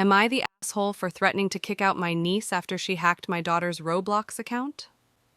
Am I the asshole for threatening to kick out my niece after she hacked my daughter's Roblox account?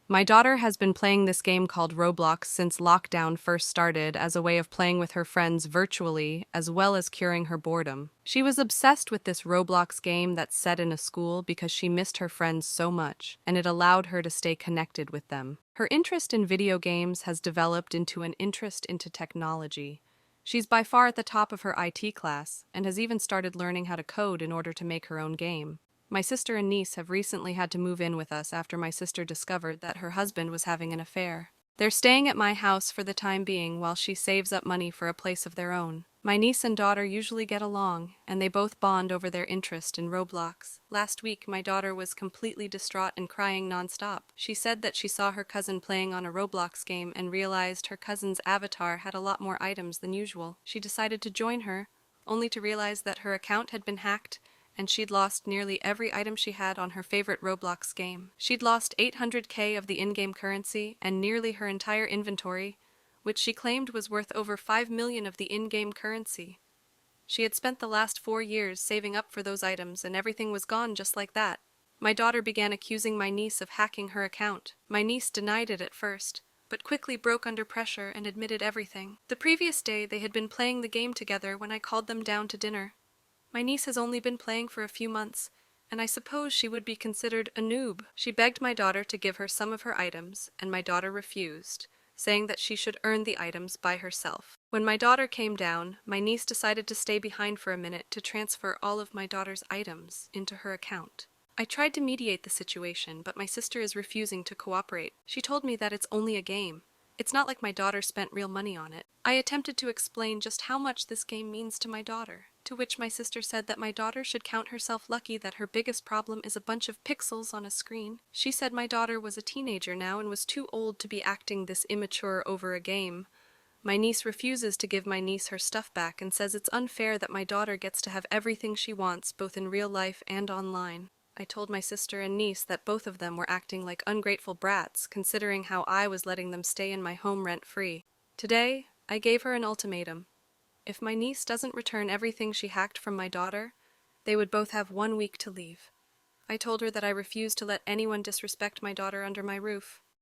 My daughter has been playing this game called Roblox since lockdown first started as a way of playing with her friends virtually as well as curing her boredom. She was obsessed with this Roblox game that's set in a school because she missed her friends so much, and it allowed her to stay connected with them. Her interest in video games has developed into an interest into technology. She's by far at the top of her IT class and has even started learning how to code in order to make her own game. My sister and niece have recently had to move in with us after my sister discovered that her husband was having an affair. They're staying at my house for the time being while she saves up money for a place of their own. My niece and daughter usually get along, and they both bond over their interest in Roblox. Last week, my daughter was completely distraught and crying nonstop. She said that she saw her cousin playing on a Roblox game and realized her cousin's avatar had a lot more items than usual. She decided to join her, only to realize that her account had been hacked and she'd lost nearly every item she had on her favorite Roblox game. She'd lost 800K of the in-game currency and nearly her entire inventory, which she claimed was worth over 5 million of the in-game currency. She had spent the last 4 years saving up for those items and everything was gone just like that. My daughter began accusing my niece of hacking her account. My niece denied it at first, but quickly broke under pressure and admitted everything. The previous day they had been playing the game together when I called them down to dinner. My niece has only been playing for a few months, and I suppose she would be considered a noob. She begged my daughter to give her some of her items, and my daughter refused, saying that she should earn the items by herself. When my daughter came down, my niece decided to stay behind for a minute to transfer all of my daughter's items into her account. I tried to mediate the situation, but my sister is refusing to cooperate. She told me that it's only a game. It's not like my daughter spent real money on it. I attempted to explain just how much this game means to my daughter, to which my sister said that my daughter should count herself lucky that her biggest problem is a bunch of pixels on a screen. She said my daughter was a teenager now and was too old to be acting this immature over a game. My niece refuses to give my niece her stuff back and says it's unfair that my daughter gets to have everything she wants both in real life and online. I told my sister and niece that both of them were acting like ungrateful brats, considering how I was letting them stay in my home rent-free. Today, I gave her an ultimatum. If my niece doesn't return everything she hacked from my daughter, they would both have 1 week to leave. I told her that I refused to let anyone disrespect my daughter under my roof.